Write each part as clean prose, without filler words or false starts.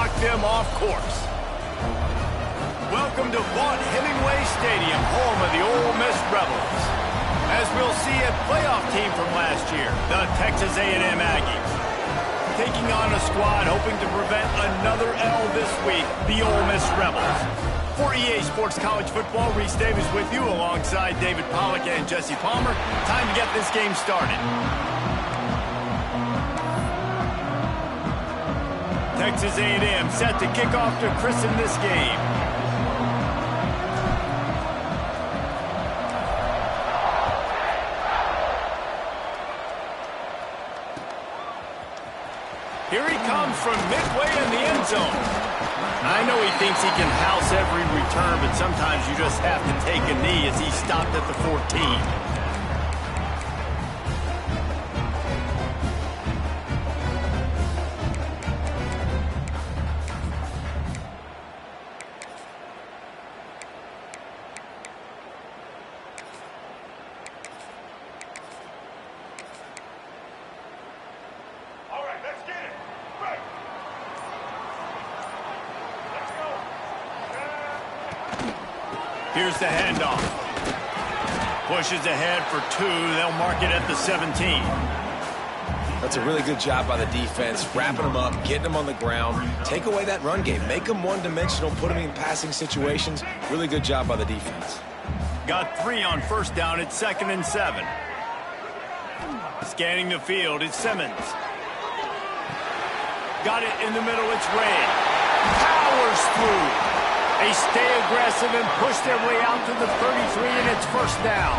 knock them off course. Welcome to Vaught Hemingway Stadium, home of the Ole Miss Rebels. As we'll see, a playoff team from last year, the Texas A&M Aggies, taking on a squad hoping to prevent another L this week, the Ole Miss Rebels. For EA Sports College Football, Reese Davis with you alongside David Pollack and Jesse Palmer. Time to get this game started. Texas A&M set to kick off to christen this game. Here he comes from midway in the end zone. I know he thinks he can house every return, but sometimes you just have to take a knee as he stopped at the 14. Here's the handoff. Pushes ahead for 2. They'll mark it at the 17. That's a really good job by the defense, wrapping them up, getting them on the ground. Take away that run game. Make them one-dimensional, put them in passing situations. Really good job by the defense. Got 3 on first down. It's 2nd and 7. Scanning the field, it's Simmons. Got it in the middle, it's Ray. Powers through. They stay aggressive and push their way out to the 33, and it's first down.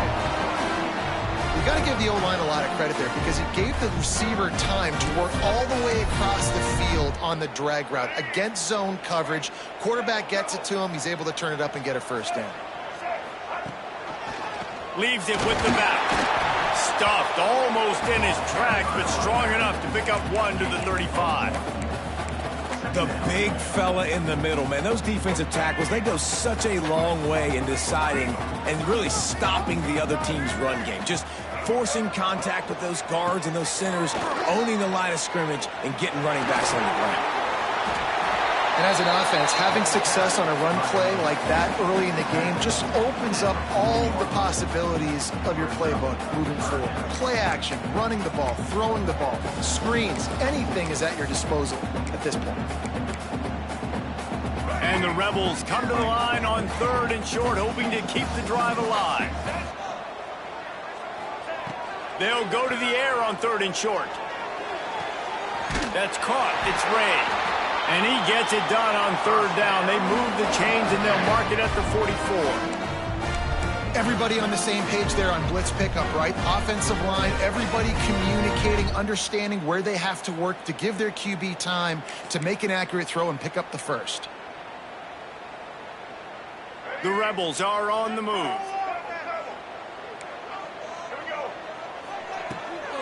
You got to give the O-line a lot of credit there because it gave the receiver time to work all the way across the field on the drag route against zone coverage. Quarterback gets it to him. He's able to turn it up and get a first down. Leaves it with the back. Stuffed almost in his tracks, but strong enough to pick up 1 to the 35. The big fella in the middle, man. Those defensive tackles, they go such a long way in deciding and really stopping the other team's run game. Just forcing contact with those guards and those centers, owning the line of scrimmage, and getting running backs on the ground. And as an offense, having success on a run play like that early in the game just opens up all the possibilities of your playbook moving forward. Play action, running the ball, throwing the ball, screens, anything is at your disposal at this point. And the Rebels come to the line on 3rd and short, hoping to keep the drive alive. They'll go to the air on 3rd and short. That's caught. It's Ray. And he gets it done on 3rd down. They move the chains, and they'll mark it at the 44. Everybody on the same page there on blitz pickup, right? Offensive line, everybody communicating, understanding where they have to work to give their QB time to make an accurate throw and pick up the first. The Rebels are on the move.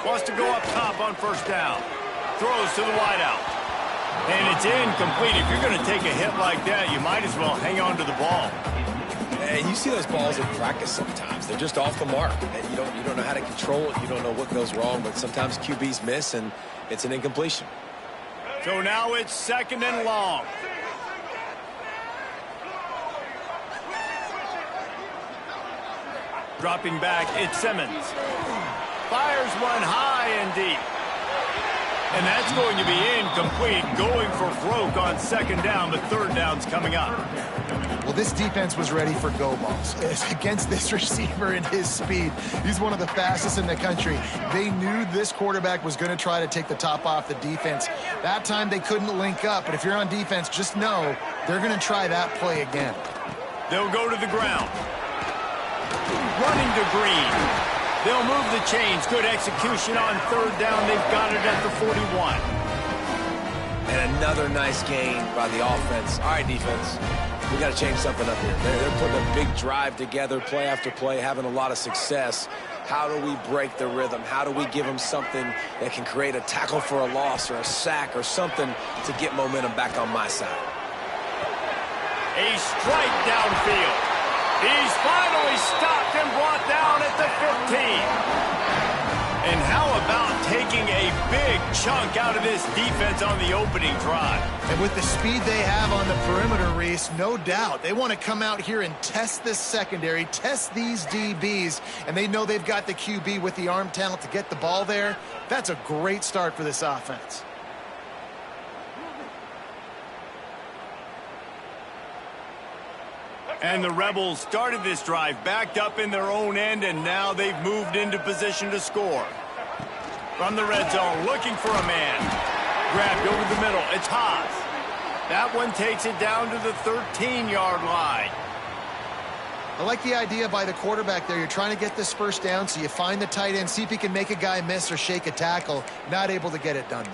Wants to go up top on first down. Throws to the wideout. And it's incomplete. If you're going to take a hit like that, you might as well hang on to the ball. And you see those balls in practice sometimes. They're just off the mark. And you don't know how to control it. You don't know what goes wrong. But sometimes QBs miss, and it's an incompletion. So now it's 2nd and long. Dropping back, it's Simmons. Fires one high and deep. And that's going to be incomplete, going for broke on 2nd down, but 3rd down's coming up. Well, this defense was ready for go balls. Against this receiver and his speed, he's one of the fastest in the country. They knew this quarterback was going to try to take the top off the defense. That time they couldn't link up, but if you're on defense, just know they're going to try that play again. They'll go to the ground. Running to Green. They'll move the chains. Good execution on 3rd down. They've got it at the 41. And another nice gain by the offense. All right, defense. We got to change something up here. They're putting a big drive together, play after play, having a lot of success. How do we break the rhythm? How do we give them something that can create a tackle for a loss or a sack or something to get momentum back on my side? A strike downfield. He's finally stopped and brought down at the 15. And how about taking a big chunk out of this defense on the opening drive? And with the speed they have on the perimeter, Reese, no doubt they want to come out here and test this secondary, test these DBs, and they know they've got the QB with the arm talent to get the ball there. That's a great start for this offense. And the Rebels started this drive backed up in their own end, and now they've moved into position to score. From the red zone, looking for a man. Grabbed over the middle. It's Haas. That one takes it down to the 13-yard line. I like the idea by the quarterback there. You're trying to get this first down, so you find the tight end, see if he can make a guy miss or shake a tackle. Not able to get it done, though.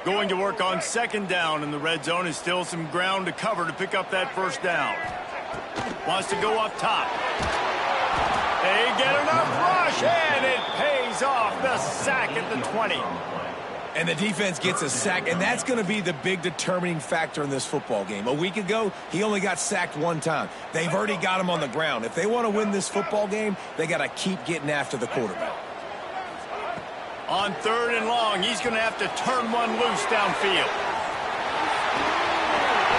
Going to work on second down, and the red zone is still some ground to cover to pick up that first down. Wants to go up top. They get enough rush, and it pays off. The sack at the 20. And the defense gets a sack, and that's going to be the big determining factor in this football game. A week ago, he only got sacked one time. They've already got him on the ground. If they want to win this football game, they got to keep getting after the quarterback. On third and long, he's going to have to turn one loose downfield.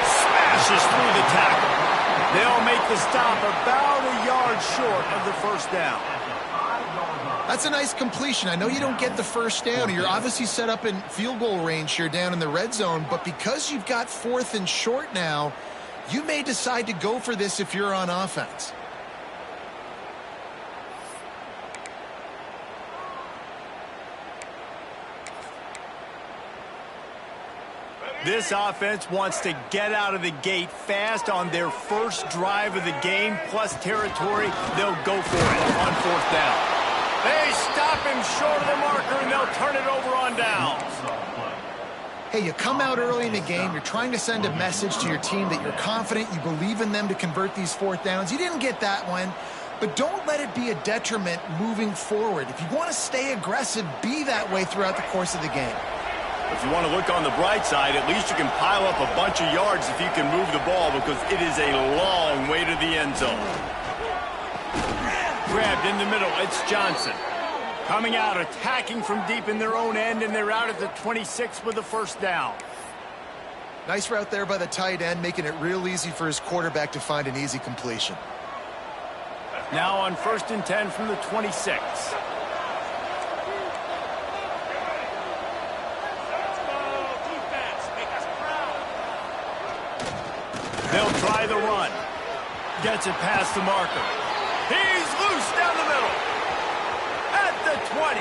Smashes through the tackle. They'll make the stop about a yard short of the first down. That's a nice completion. I know you don't get the first down. You're obviously set up in field goal range here down in the red zone, but because you've got fourth and short now, you may decide to go for this if you're on offense. This offense wants to get out of the gate fast on their first drive of the game, plus territory. They'll go for it on fourth down. They stop him short of the marker, and they'll turn it over on downs. Hey, you come out early in the game, you're trying to send a message to your team that you're confident, you believe in them to convert these fourth downs. You didn't get that one, but don't let it be a detriment moving forward. If you want to stay aggressive, be that way throughout the course of the game. If you want to look on the bright side, at least you can pile up a bunch of yards if you can move the ball, because it is a long way to the end zone. Grabbed in the middle, it's Johnson. Coming out, attacking from deep in their own end, and they're out at the 26 with the first down. Nice route there by the tight end, making it real easy for his quarterback to find an easy completion. Now on 1st and 10 from the 26. They'll try the run. Gets it past the marker. He's loose down the middle. At the 20.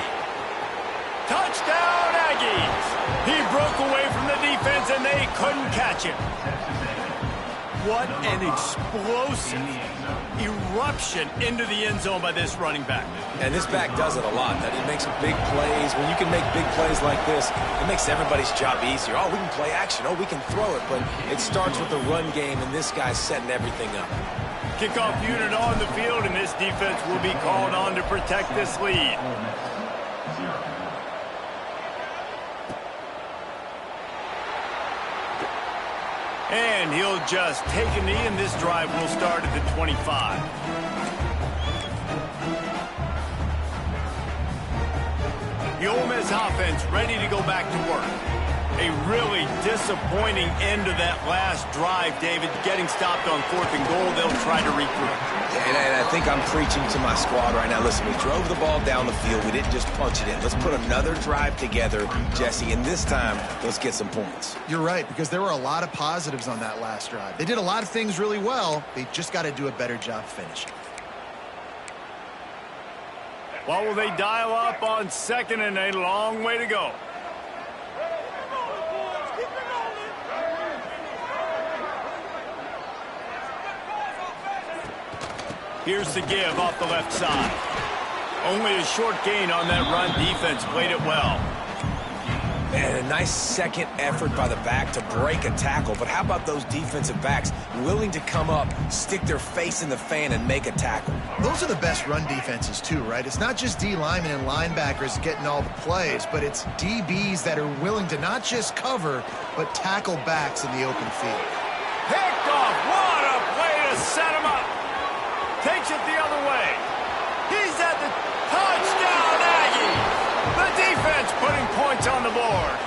Touchdown, Aggies. He broke away from the defense, and they couldn't catch him. What an explosive eruption into the end zone by this running back. And this back does it a lot. That he makes big plays. When you can make big plays like this, it makes everybody's job easier. Oh, we can play action. Oh, we can throw it. But it starts with the run game, and this guy's setting everything up. Kickoff unit on the field, and this defense will be called on to protect this lead. And he'll just take a knee, and this drive will start at the 25. The Ole Miss offense ready to go back to work. A really disappointing end to that last drive, David. Getting stopped on 4th and goal, they'll try to regroup. And I think I'm preaching to my squad right now. Listen, we drove the ball down the field. We didn't just punch it in. Let's put another drive together, Jesse, and this time, let's get some points. You're right, because there were a lot of positives on that last drive. They did a lot of things really well. They just got to do a better job finishing. What will they dial up on 2nd and a long way to go? Here's the give off the left side. Only a short gain on that run. Defense played it well. And a nice second effort by the back to break a tackle. But how about those defensive backs willing to come up, stick their face in the fan, and make a tackle? Those are the best run defenses, too, right? It's not just D linemen and linebackers getting all the plays, but it's DBs that are willing to not just cover, but tackle backs in the open field. Picked off. What a play to set him up. Takes it the other way. He's at the touchdown, Aggie. The defense putting points on the board.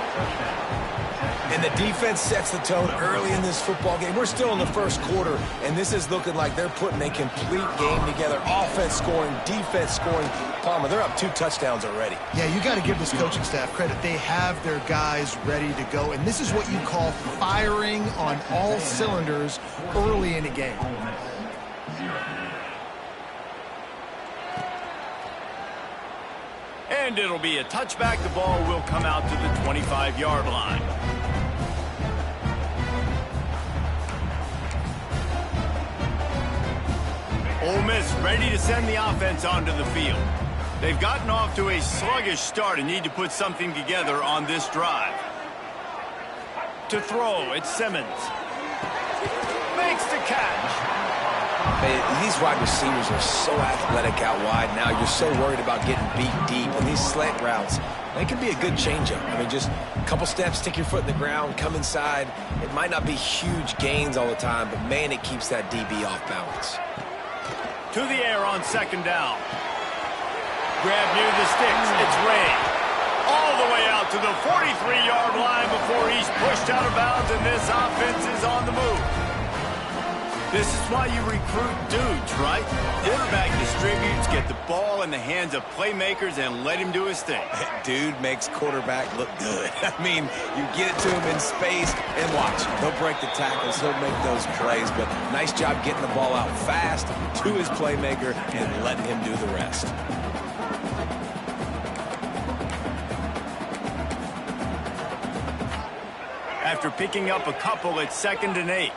And the defense sets the tone early in this football game. We're still in the first quarter, and this is looking like they're putting a complete game together. Offense scoring, defense scoring. Palmer, they're up 2 touchdowns already. Yeah, you got to give this coaching staff credit. They have their guys ready to go, and this is what you call firing on all cylinders early in a game. And it'll be a touchback. The ball will come out to the 25-yard line. Ole Miss ready to send the offense onto the field. They've gotten off to a sluggish start and need to put something together on this drive. To throw, it's Simmons. Makes the catch. These wide receivers are so athletic out wide now. You're so worried about getting beat deep. And these slant routes, they can be a good changeup. I mean, just a couple steps, stick your foot in the ground, come inside. It might not be huge gains all the time, but, man, it keeps that DB off balance. To the air on second down. Grab near the sticks. It's Ray. All the way out to the 43-yard line before he's pushed out of bounds, and this offense is on the move. This is why you recruit dudes, right? Quarterback distributes, get the ball in the hands of playmakers, and let him do his thing. Dude makes quarterback look good. I mean, you get it to him in space, and watch. He'll break the tackles, he'll make those plays, but nice job getting the ball out fast to his playmaker and letting him do the rest. After picking up a couple, it's 2nd and 8.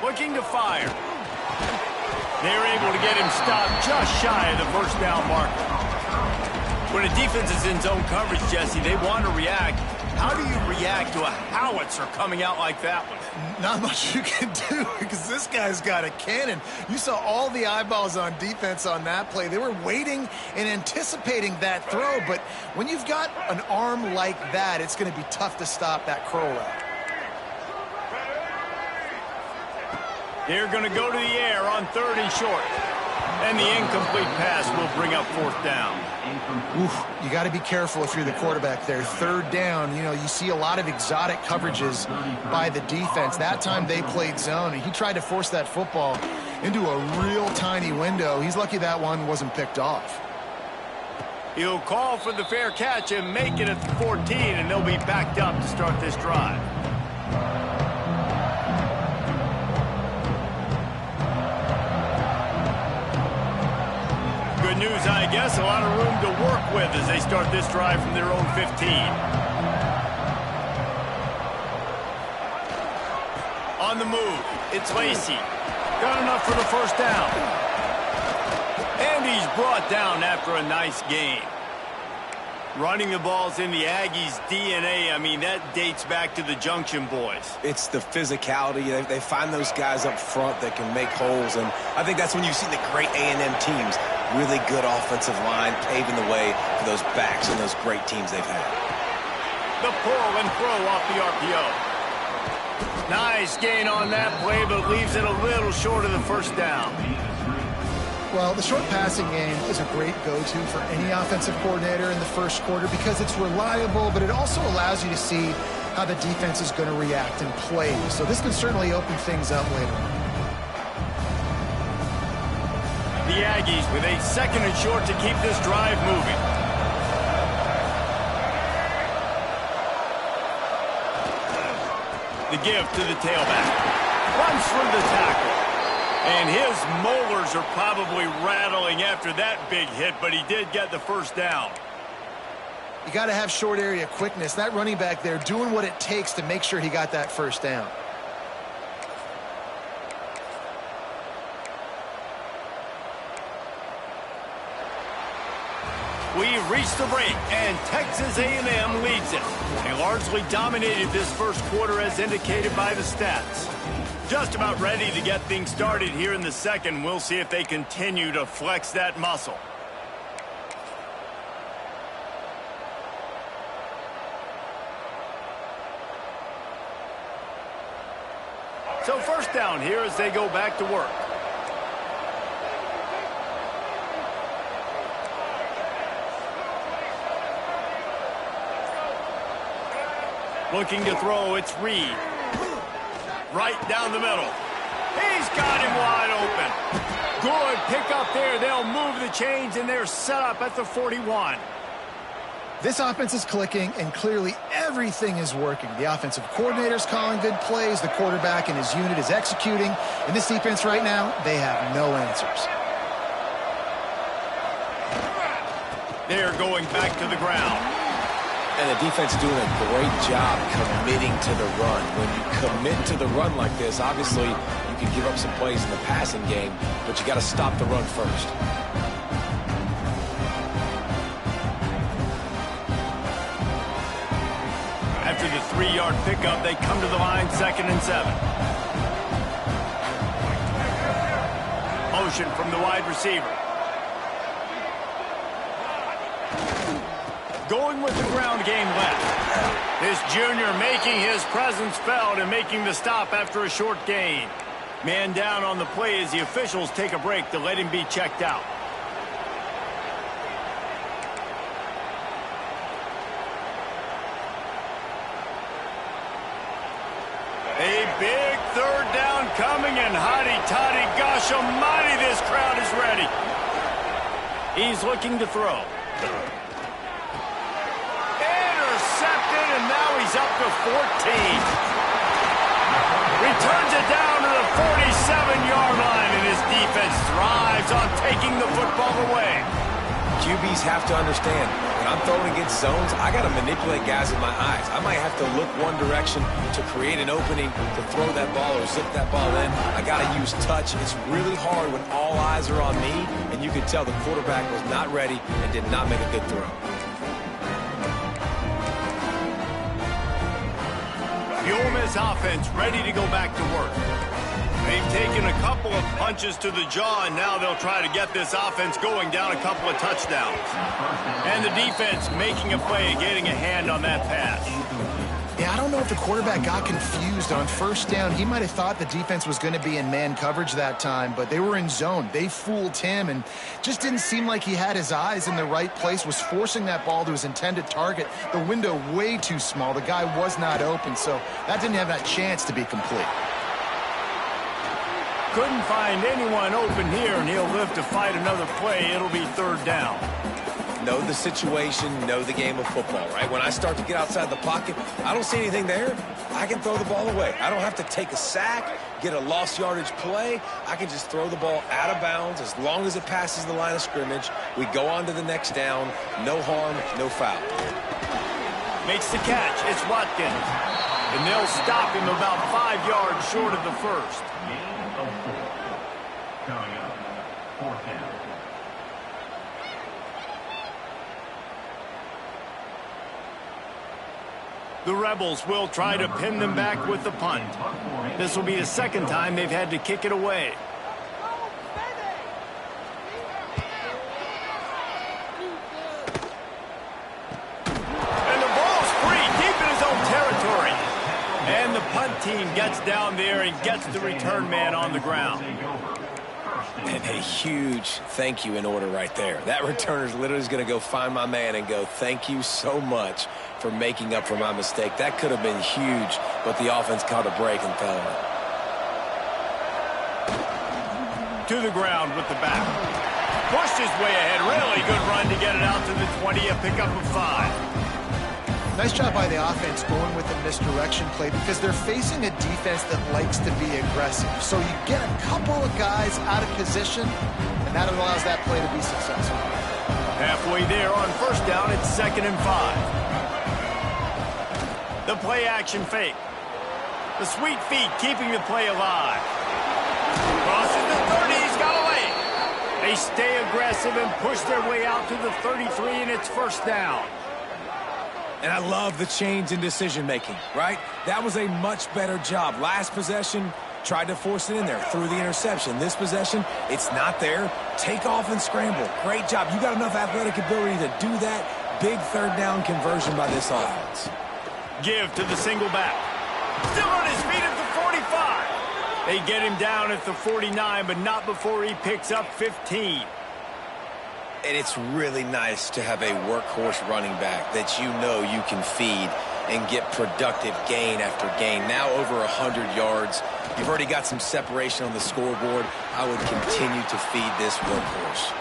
Looking to fire. They're able to get him stopped just shy of the first down marker. When a defense is in zone coverage, Jesse, they want to react. How do you react to a howitzer coming out like that one? Not much you can do because this guy's got a cannon. You saw all the eyeballs on defense on that play. They were waiting and anticipating that throw, but when you've got an arm like that, it's going to be tough to stop that curl route. They're going to go to the air on 3rd and short. And the incomplete pass will bring up 4th down. Oof, you got to be careful if you're the quarterback there. 3rd down, you know, you see a lot of exotic coverages by the defense. That time they played zone, and he tried to force that football into a real tiny window. He's lucky that one wasn't picked off. He'll call for the fair catch and make it at the 14, and they'll be backed up to start this drive. Good news, I guess. A lot of room to work with as they start this drive from their own 15. On the move, it's Lacey. Got enough for the first down. And he's brought down after a nice gain. Running the ball's in the Aggies' DNA. I mean, that dates back to the Junction boys. It's the physicality. They find those guys up front that can make holes, and I think that's when you see the great A&M teams. Really good offensive line, paving the way for those backs and those great teams they've had. The pull and throw off the RPO. Nice gain on that play, but leaves it a little short of the first down. Well, the short passing game is a great go-to for any offensive coordinator in the first quarter because it's reliable, but it also allows you to see how the defense is going to react and play. So this can certainly open things up later on. The Aggies with a 2nd and short to keep this drive moving. The give to the tailback. Runs through the tackle. And his molars are probably rattling after that big hit, but he did get the first down. You got to have short area quickness. That running back there doing what it takes to make sure he got that first down. We've reached the break, and Texas A&M leads it. They largely dominated this first quarter as indicated by the stats. Just about ready to get things started here in the second. We'll see if they continue to flex that muscle. So first down here as they go back to work. Looking to throw, it's Reed. Right down the middle. He's got him wide open. Good pick up there. They'll move the chains, and they're set up at the 41. This offense is clicking, and clearly everything is working. The offensive coordinator's calling good plays. The quarterback and his unit is executing. And this defense right now, they have no answers. They're going back to the ground. And the defense is doing a great job committing to the run. When you commit to the run like this, obviously you can give up some plays in the passing game, but you got to stop the run first. After the 3-yard pickup, they come to the line, 2nd and 7. Motion from the wide receiver. Going with the ground game left. This junior making his presence felt and making the stop after a short gain. Man down on the play as the officials take a break to let him be checked out. A big 3rd down coming, and hotty-toddy, gosh almighty, this crowd is ready. He's looking to throw. Intercepted, and now he's up to 14. Returns it down to the 47-yard line, and his defense thrives on taking the football away. QBs have to understand, when I'm throwing against zones, I got to manipulate guys with my eyes. I might have to look one direction to create an opening to throw that ball or zip that ball in. I got to use touch. It's really hard when all eyes are on me, and you can tell the quarterback was not ready and did not make a good throw. The Ole Miss offense ready to go back to work. They've taken a couple of punches to the jaw, and now they'll try to get this offense going down a couple of touchdowns. And the defense making a play, getting a hand on that pass. Yeah, I don't know if the quarterback got confused on 1st down. He might have thought the defense was going to be in man coverage that time, but they were in zone. They fooled him and just didn't seem like he had his eyes in the right place, was forcing that ball to his intended target. The window way too small. The guy was not open, so that didn't have that chance to be complete. Couldn't find anyone open here, and he'll live to fight another play. It'll be 3rd down. Know the situation, know the game of football, right? When I start to get outside the pocket, I don't see anything there. I can throw the ball away. I don't have to take a sack, get a lost yardage play. I can just throw the ball out of bounds as long as it passes the line of scrimmage. We go on to the next down. No harm, no foul. Makes the catch. It's Watkins. And they'll stop him about 5 yards short of the 1st. The Rebels will try to pin them back with the punt. This will be the 2nd time they've had to kick it away. And the ball's free, deep in his own territory. And the punt team gets down there and gets the return man on the ground. And a huge thank you in order right there. That returner's literally going to go find my man and go, thank you so much for making up for my mistake. That could have been huge, but the offense caught a break and fell on it. To the ground with the back. Pushed his way ahead. Really good run to get it out to the 20, a pickup of 5. Nice job by the offense going with the misdirection play because they're facing a defense that likes to be aggressive. So you get a couple of guys out of position, and that allows that play to be successful. Halfway there on 1st down, it's 2nd and 5. The play action fake. The sweet feet keeping the play alive. Crosses the 30, he's got away. They stay aggressive and push their way out to the 33, and it's 1st down. And I love the change in decision-making, right? That was a much better job. Last possession, tried to force it in there, threw the interception. This possession, it's not there. Take off and scramble. Great job. You got enough athletic ability to do that. Big 3rd down conversion by this offense. Give to the single back. Still on his feet at the 45. They get him down at the 49, but not before he picks up 15. And it's really nice to have a workhorse running back that you know you can feed and get productive gain after gain. Now over 100 yards. You've already got some separation on the scoreboard. I would continue to feed this workhorse.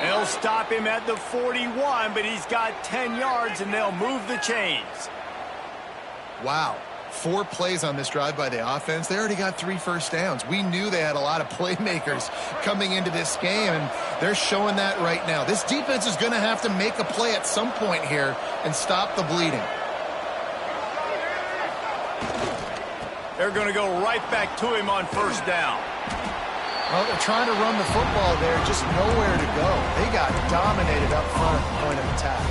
They'll stop him at the 41, but he's got 10 yards, and they'll move the chains. Wow. 4 plays on this drive by the offense. They already got 3 first downs. We knew they had a lot of playmakers coming into this game, and they're showing that right now. This defense is going to have to make a play at some point here and stop the bleeding. They're going to go right back to him on first down. Well, they're trying to run the football there, just nowhere to go. They got dominated up front at the point of attack.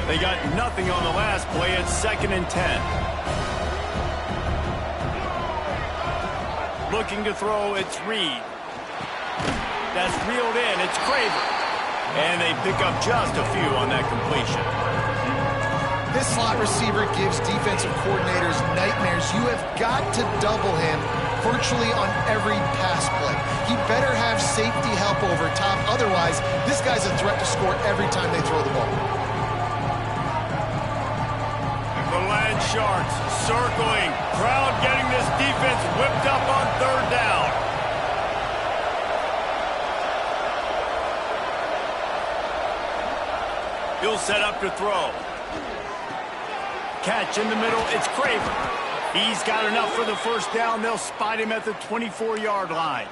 They got nothing on the last play. It's 2nd and 10. Looking to throw, it's Reed. That's reeled in, it's Craver. And they pick up just a few on that completion. This slot receiver gives defensive coordinators nightmares. You have got to double him virtually on every pass play. He better have safety help over top. Otherwise, this guy's a threat to score every time they throw the ball. The Land Sharks circling. Crowd getting this defense whipped up on 3rd down. He'll set up to throw. Catch in the middle. It's Craver. He's got enough for the first down. They'll spot him at the 24-yard line.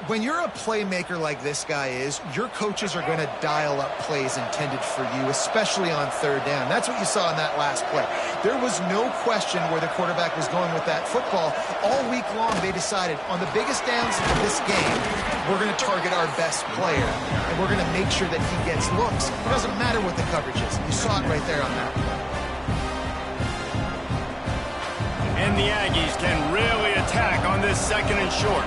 When you're a playmaker like this guy is, your coaches are going to dial up plays intended for you, especially on 3rd down. That's what you saw in that last play. There was no question where the quarterback was going with that football. All week long, they decided on the biggest downs of this game, we're going to target our best player, and we're going to make sure that he gets looks. It doesn't matter what the coverage is. You saw it right there on that play. And the Aggies can really attack on this 2nd and short.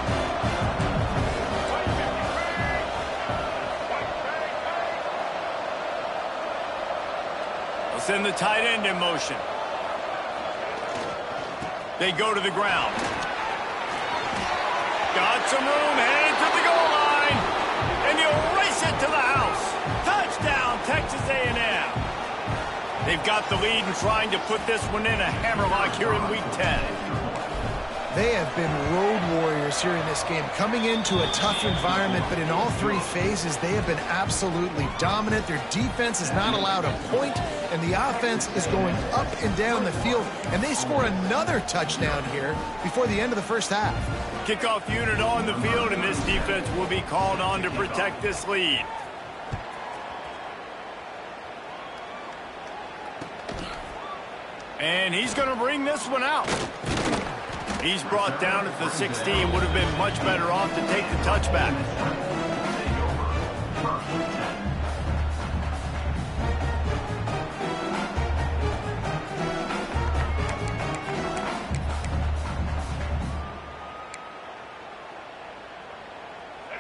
Send the tight end in motion. They go to the ground. Got some room, headed to the goal line. And he'll race it to the house. Touchdown, Texas A&M. They've got the lead and trying to put this one in a hammerlock here in Week 10. They have been road warriors here in this game, coming into a tough environment, but in all 3 phases, they have been absolutely dominant. Their defense is not allowed a point, and the offense is going up and down the field, and they score another touchdown here before the end of the first half. Kickoff unit on the field, and this defense will be called on to protect this lead. And he's going to bring this one out. He's brought down at the 16. Would have been much better off to take the touchback.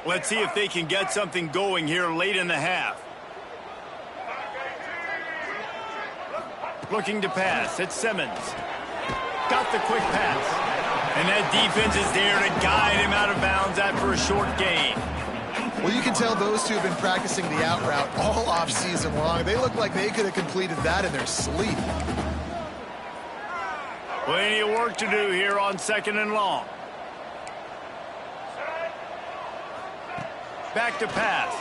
Let's see if they can get something going here late in the half. Looking to pass. It's Simmons. Got the quick pass. And that defense is there to guide him out of bounds after a short gain. Well, you can tell those two have been practicing the out route all offseason long. They look like they could have completed that in their sleep. Plenty of work to do here on 2nd and long. Back to pass.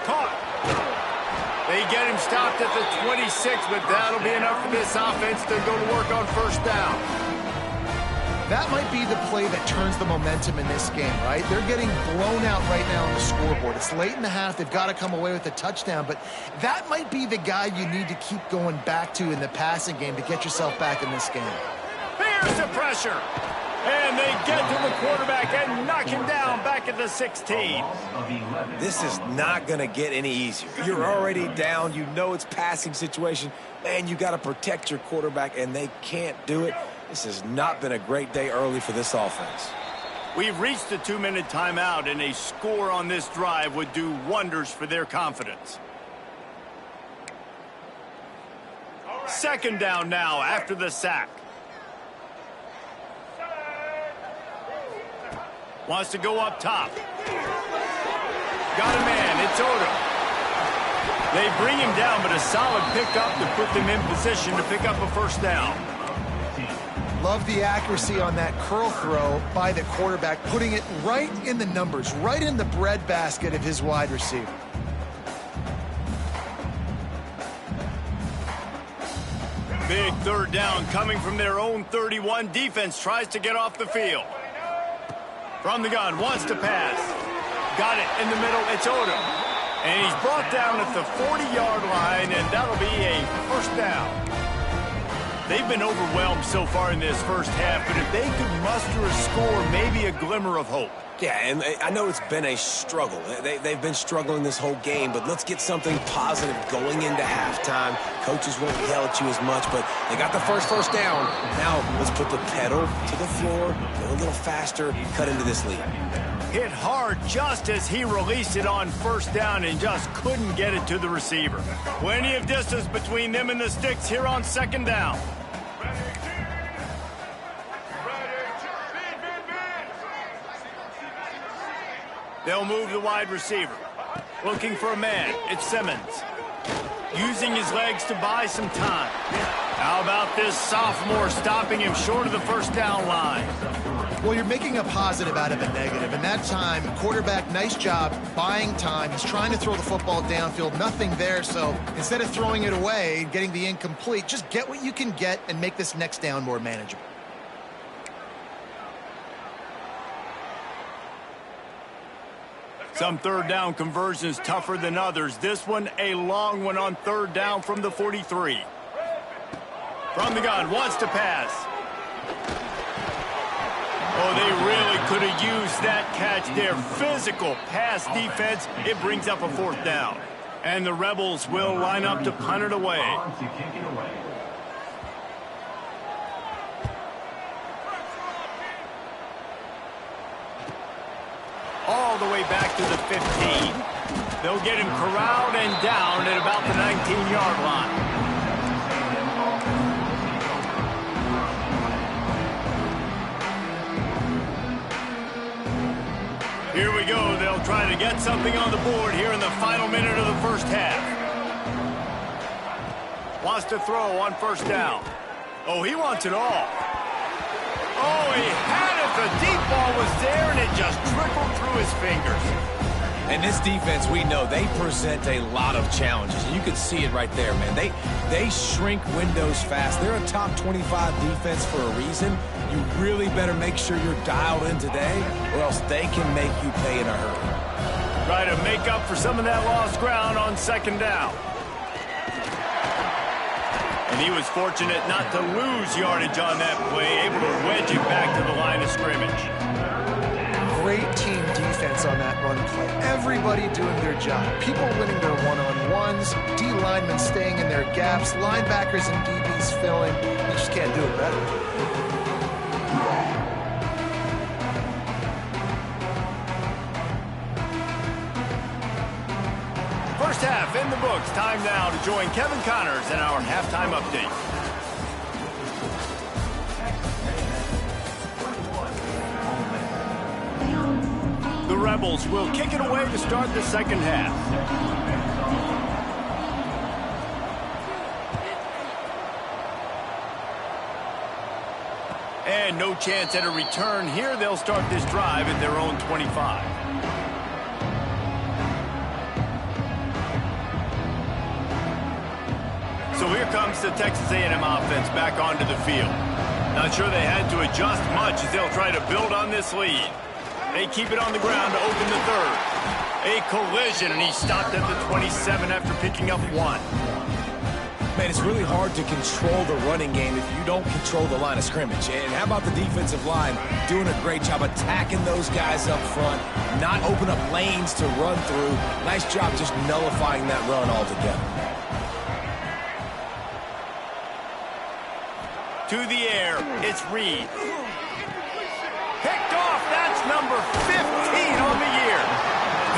Caught. They get him stopped at the 26, but that'll be enough for this offense to go to work on first down. That might be the play that turns the momentum in this game, right? They're getting blown out right now on the scoreboard. It's late in the half. They've got to come away with a touchdown, but that might be the guy you need to keep going back to in the passing game to get yourself back in this game. Here's the pressure. And they get to the quarterback and knock him down back at the 16. This is not going to get any easier. You're already down. You know it's passing situation. Man, you got to protect your quarterback, and they can't do it. This has not been a great day early for this offense. We've reached the 2-minute timeout, and a score on this drive would do wonders for their confidence. Second down now after the sack. Wants to go up top. Got a man. It's Odom. They bring him down, but a solid pickup to put them in position to pick up a first down. Love the accuracy on that curl throw by the quarterback, putting it right in the numbers, right in the breadbasket of his wide receiver. Big third down coming from their own 31. Defense tries to get off the field. From the gun, wants to pass. Got it in the middle, it's Odom. And he's brought down at the 40-yard line, and that'll be a first down. They've been overwhelmed so far in this first half, but if they could muster a score, maybe a glimmer of hope. Yeah, and I know it's been a struggle. They've been struggling this whole game, but let's get something positive going into halftime. Coaches won't yell at you as much, but they got the first down. Now let's put the pedal to the floor, go a little faster, cut into this lead. Hit hard just as he released it on first down and just couldn't get it to the receiver. Plenty of distance between them and the sticks here on second down. They'll move the wide receiver. Looking for a man. It's Simmons. Using his legs to buy some time. How about this sophomore stopping him short of the first down line? Well, you're making a positive out of a negative. And that time, quarterback, nice job buying time. He's trying to throw the football downfield. Nothing there. So instead of throwing it away, getting the incomplete, just get what you can get and make this next down more manageable. Some third down conversions tougher than others. This one, a long one on third down from the 43. From the gun, wants to pass. Oh, they really could have used that catch there. Physical pass defense. It brings up a fourth down. And the Rebels will line up to punt it away. All the way back to the 15. They'll get him corralled and down at about the 19-yard line. Here we go. They'll try to get something on the board here in the final minute of the first half. Wants to throw on first down. Oh, he wants it all. Oh, he had it. The deep ball was there, and it just trickled through his fingers. And this defense, we know, they present a lot of challenges. You can see it right there, man. They shrink windows fast. They're a top 25 defense for a reason. You really better make sure you're dialed in today, or else they can make you pay in a hurry. Try to make up for some of that lost ground on second down. And he was fortunate not to lose yardage on that play, able to wedge it back to the line of scrimmage. Great team defense on that run play. Everybody doing their job. People winning their one-on-ones, D linemen staying in their gaps, linebackers and DBs filling. You just can't do it better. First half in the books. Time now to join Kevin Connors in our halftime update. The Rebels will kick it away to start the second half. And no chance at a return here. They'll start this drive at their own 25. So here comes the Texas A&M offense back onto the field. Not sure they had to adjust much as they'll try to build on this lead. They keep it on the ground to open the third. A collision, and he stopped at the 27 after picking up one. Man, it's really hard to control the running game if you don't control the line of scrimmage. And how about the defensive line doing a great job attacking those guys up front, not open up lanes to run through. Nice job just nullifying that run altogether. To the air, it's Reed. Picked off, that's number 15 on the year.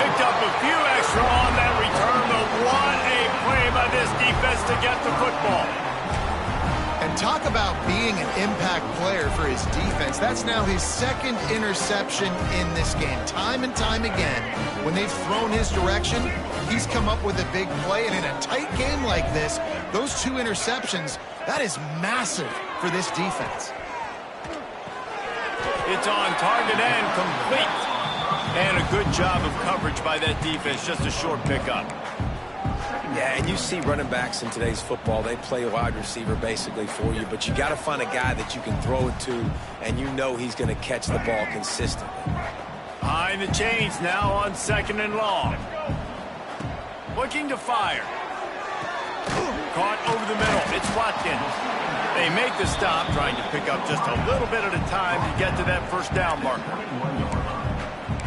Picked up a few extra on that return, but what a play by this defense to get the football. And talk about being an impact player for his defense. That's now his second interception in this game. Time and time again, when they've thrown his direction, he's come up with a big play. And in a tight game like this, those 2 interceptions, that is massive for this defense. It's on target and complete. And a good job of coverage by that defense. Just a short pickup. Yeah, and you see running backs in today's football, they play a wide receiver basically for you, but you got to find a guy that you can throw it to, and you know he's going to catch the ball consistently. Behind the chains now on 2nd and long. Looking to fire. Caught over the middle. It's Watkins. They make the stop, trying to pick up just a little bit at a time to get to that first down marker.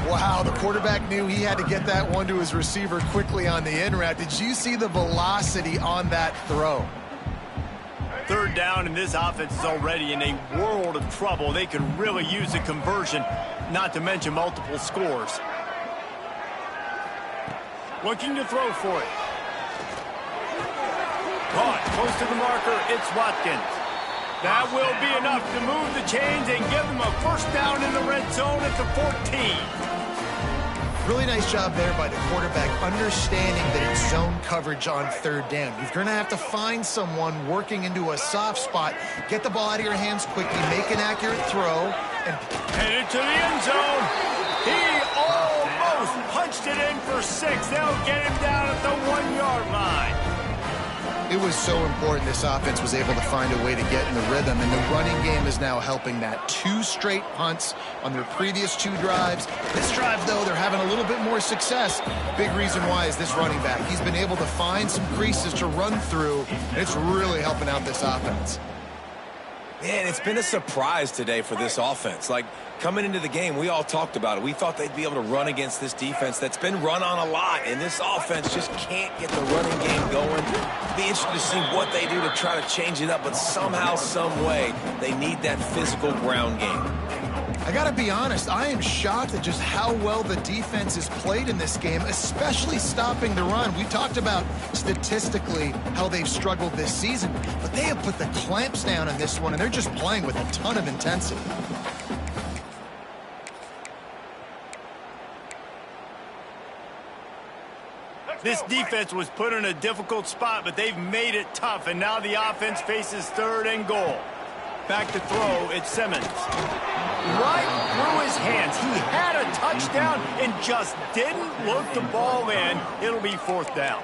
Wow, the quarterback knew he had to get that one to his receiver quickly on the in route. Did you see the velocity on that throw? 3rd down, and this offense is already in a world of trouble. They could really use a conversion, not to mention multiple scores. Looking to throw for it. Caught close to the marker. It's Watkins. That will be enough to move the chains and give them a first down in the red zone at the 14. Really nice job there by the quarterback, understanding that it's zone coverage on 3rd down. You're going to have to find someone working into a soft spot, get the ball out of your hands quickly, make an accurate throw, and headed to the end zone. He almost punched it in for 6. They'll get him down at the 1-yard line. It was so important this offense was able to find a way to get in the rhythm, and the running game is now helping that. 2 straight punts on their previous 2 drives. This drive, though, they're having a little bit more success. Big reason why is this running back. He's been able to find some creases to run through, and it's really helping out this offense. Man, it's been a surprise today for this offense. Like, coming into the game, we all talked about it. We thought they'd be able to run against this defense that's been run on a lot, and this offense just can't get the running game going. Be interested to see what they do to try to change it up, but somehow, some way, they need that physical ground game. I got to be honest, I am shocked at just how well the defense has played in this game, especially stopping the run. We talked about statistically how they've struggled this season, but they have put the clamps down on this one, and they're just playing with a ton of intensity. This defense was put in a difficult spot, but they've made it tough, and now the offense faces 3rd and goal. Back to throw, it's Simmons. Right through his hands. He had a touchdown and just didn't look the ball in. It'll be 4th down.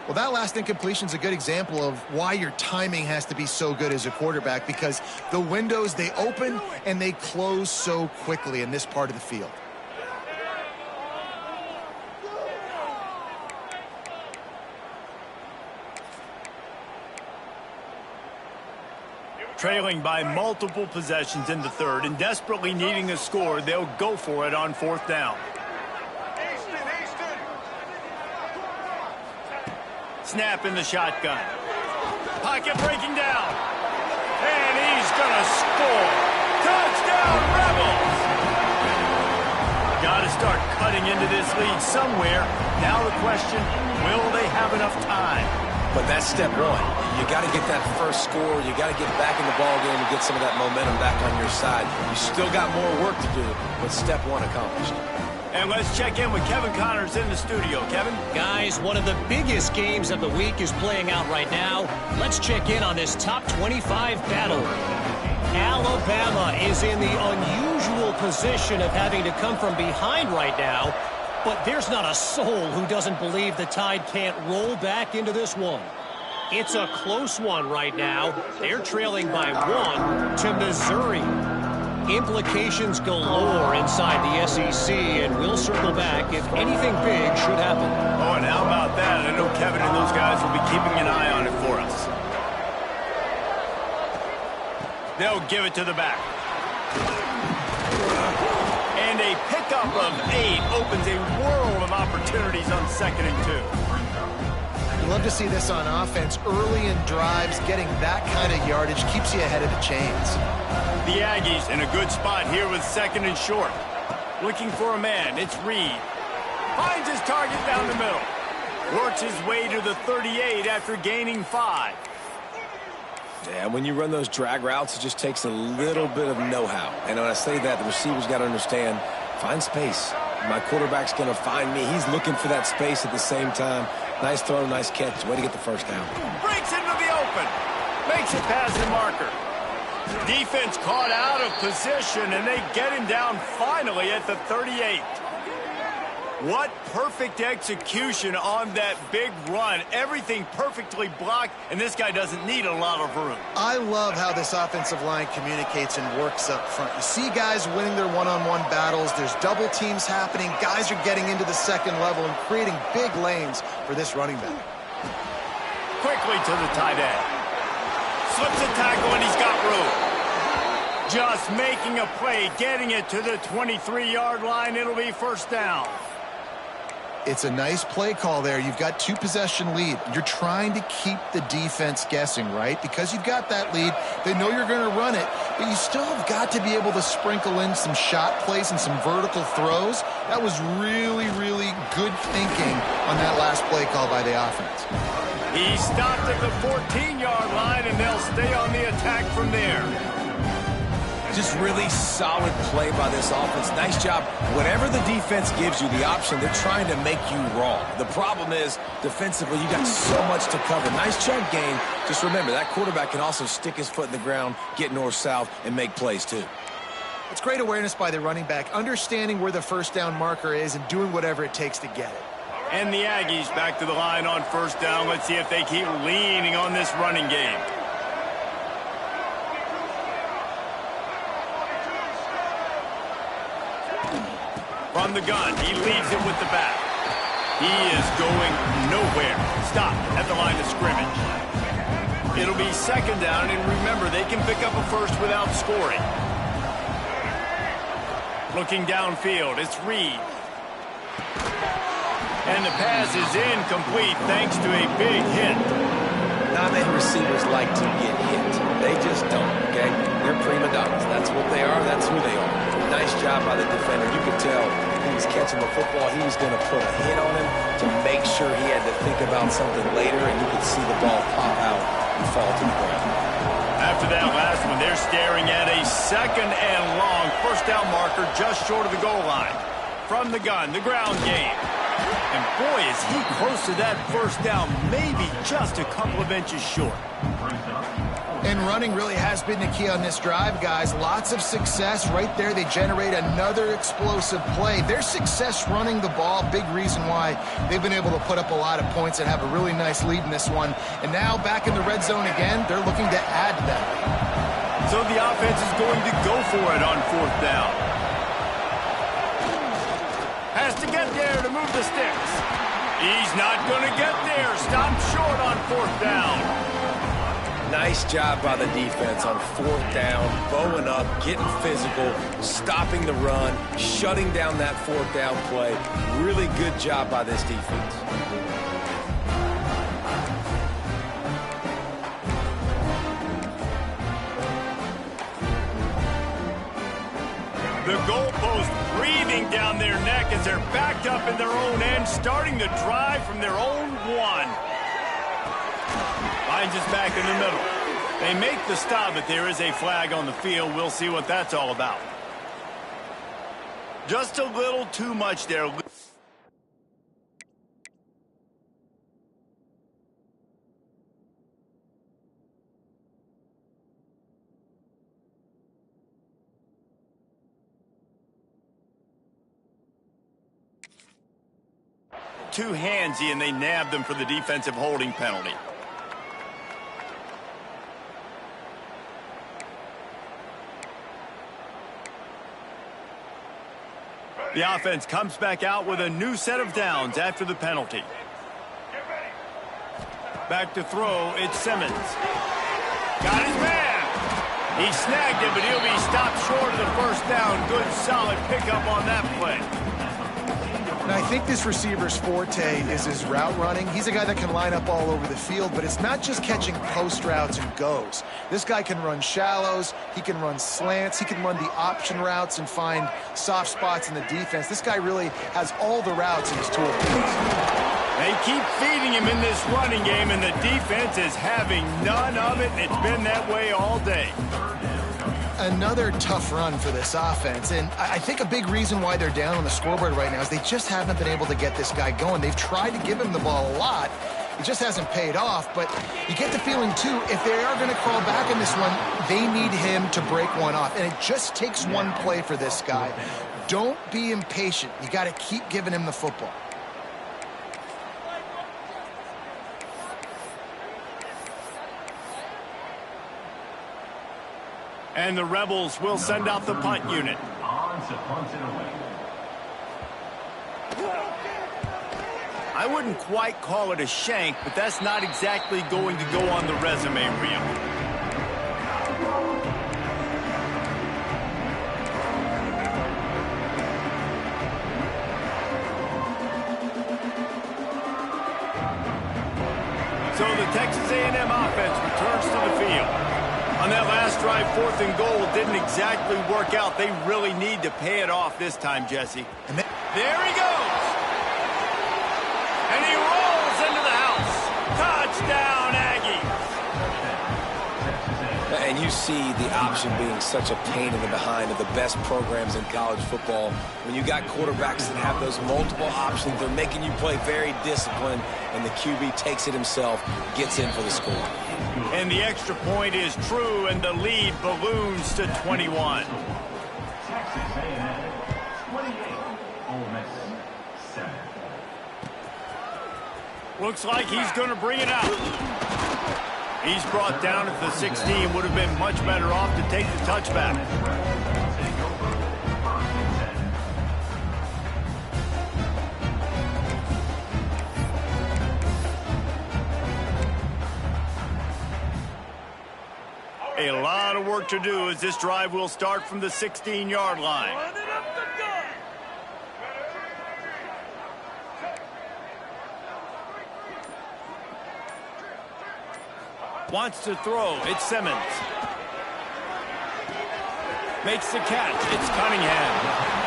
Well, that last incompletion is a good example of why your timing has to be so good as a quarterback, because the windows, they open and they close so quickly in this part of the field. Trailing by multiple possessions in the 3rd and desperately needing a score, they'll go for it on 4th down. Snap in the shotgun. Pocket breaking down. And he's going to score. Touchdown, Rebels! Got to start cutting into this lead somewhere. Now the question, will they have enough time? But that's step 1. You got to get that first score. You got to get back in the ball game and get some of that momentum back on your side. You still got more work to do, but step 1 accomplished. And let's check in with Kevin Connors in the studio. Kevin? Guys, one of the biggest games of the week is playing out right now. Let's check in on this top 25 battle. Alabama is in the unusual position of having to come from behind right now, but there's not a soul who doesn't believe the Tide can't roll back into this one. It's a close one right now. They're trailing by 1 to Missouri. Implications galore inside the SEC, and we'll circle back if anything big should happen. Oh, and how about that? I know Kevin and those guys will be keeping an eye on it for us. They'll give it to the back. And a pickup of 8 opens a world of opportunities on 2nd and 2. You love to see this on offense. Early in drives, getting that kind of yardage keeps you ahead of the chains. The Aggies in a good spot here with 2nd and short. Looking for a man. It's Reed. Finds his target down the middle. Works his way to the 38 after gaining 5. Yeah, when you run those drag routes, it just takes a little bit of know-how. And when I say that, the receiver's got to understand, find space. My quarterback's going to find me. He's looking for that space at the same time. Nice throw, nice catch. Way to get the first down. Breaks into the open. Makes it past the marker. Defense caught out of position, and they get him down finally at the 38. What perfect execution on that big run. Everything perfectly blocked, and this guy doesn't need a lot of room. I love how this offensive line communicates and works up front. You see guys winning their one-on-one battles. There's double teams happening. Guys are getting into the second level and creating big lanes for this running back. Quickly to the tight end. Slips a tackle, and he's got room. Just making a play, getting it to the 23-yard line. It'll be first down. It's a nice play call there. You've got 2-possession lead. You're trying to keep the defense guessing, right? Because you've got that lead, they know you're going to run it, but you still have got to be able to sprinkle in some shot plays and some vertical throws. That was really, really good thinking on that last play call by the offense. He stopped at the 14-yard line, and they'll stay on the attack from there. Just really solid play by this offense. Nice job. Whatever the defense gives you the option, they're trying to make you wrong. The problem is, defensively, you got so much to cover. Nice chunk gain. Just remember, that quarterback can also stick his foot in the ground, get north-south, and make plays too. It's great awareness by the running back, understanding where the first down marker is and doing whatever it takes to get it. And the Aggies back to the line on first down. Let's see if they keep leaning on this running game. From the gun, he leaves it with the back. He is going nowhere. Stop at the line of scrimmage. It'll be second down, and remember, they can pick up a first without scoring. Looking downfield, it's Reed. And the pass is incomplete thanks to a big hit. Not many receivers like to get hit. They just don't, okay? They're prima donnas. That's what they are. That's who they are. Nice job by the defender. You could tell he was catching the football. He was going to put a hit on him to make sure he had to think about something later, and you could see the ball pop out and fall to the ground. After that last one, they're staring at a second and long first down marker just short of the goal line. From the gun, the ground game. And boy, is he close to that first down, maybe just a couple of inches short. And running really has been the key on this drive, guys. Lots of success right there. They generate another explosive play. Their success running the ball, big reason why they've been able to put up a lot of points and have a really nice lead in this one. And now back in the red zone again, they're looking to add to that lead. So the offense is going to go for it on fourth down. Has to get there to move the sticks. He's not going to get there. Stopped short on fourth down. Nice job by the defense on fourth down, bowing up, getting physical, stopping the run, shutting down that fourth down play. Really good job by this defense. The goalpost breathing down their neck as they're backed up in their own end, starting the drive from their own one. Finds us back in the middle. They make the stop, but there is a flag on the field. We'll see what that's all about. Just a little too much there. Too handsy, and they nabbed them for the defensive holding penalty. The offense comes back out with a new set of downs after the penalty. Back to throw, it's Simmons. Got his man. He snagged it, but he'll be stopped short of the first down. Good, solid pickup on that play. And I think this receiver's forte is his route running. He's a guy that can line up all over the field, but it's not just catching post routes and goes. This guy can run shallows, he can run slants, he can run the option routes and find soft spots in the defense. This guy really has all the routes in his toolbox. They keep feeding him in this running game, and the defense is having none of it. It's been that way all day. Another tough run for this offense, and I think a big reason why they're down on the scoreboard right now is they just haven't been able to get this guy going. They've tried to give him the ball a lot. It just hasn't paid off, but you get the feeling, too, if they are going to crawl back in this one, they need him to break one off, and it just takes one play for this guy. Don't be impatient. You got to keep giving him the football. And the Rebels will send out the punt unit. I wouldn't quite call it a shank, but that's not exactly going to go on the resume reel. So the Texas A&M offense returns to the field. On that last drive, 4th and goal didn't exactly work out. They really need to pay it off this time, Jesse. And there he goes. And he rolls into the house. Touchdown, Aggies. And you see the option being such a pain in the behind of the best programs in college football. When you got quarterbacks that have those multiple options, they're making you play very disciplined, and the QB takes it himself, gets in for the score. And the extra point is true, and the lead balloons to 21. Looks like he's going to bring it out. He's brought down at the 16. Would have been much better off to take the touchback. A lot of work to do as this drive will start from the 16-yard line. Wants to throw. It's Simmons. Makes the catch. It's Cunningham.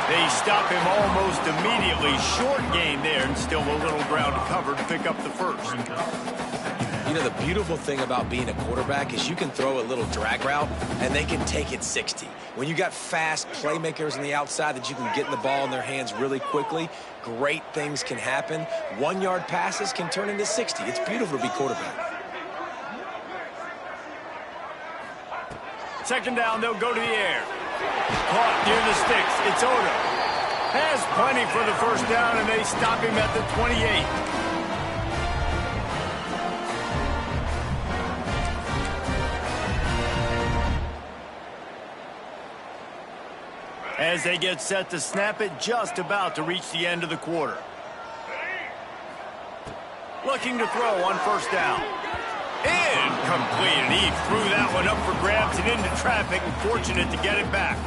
They stop him almost immediately. Short gain there, and still a little ground to cover to pick up the first. You know, the beautiful thing about being a quarterback is you can throw a little drag route, and they can take it 60. When you got fast playmakers on the outside that you can get the ball in their hands really quickly, great things can happen. 1-yard passes can turn into 60. It's beautiful to be quarterback. Second down, they'll go to the air. Caught near the sticks. It's Oda. Has plenty for the first down, and they stop him at the 28. As they get set to snap it, just about to reach the end of the quarter. Looking to throw on first down. Incomplete, and he threw that one up for grabs and into traffic, and fortunate to get it back.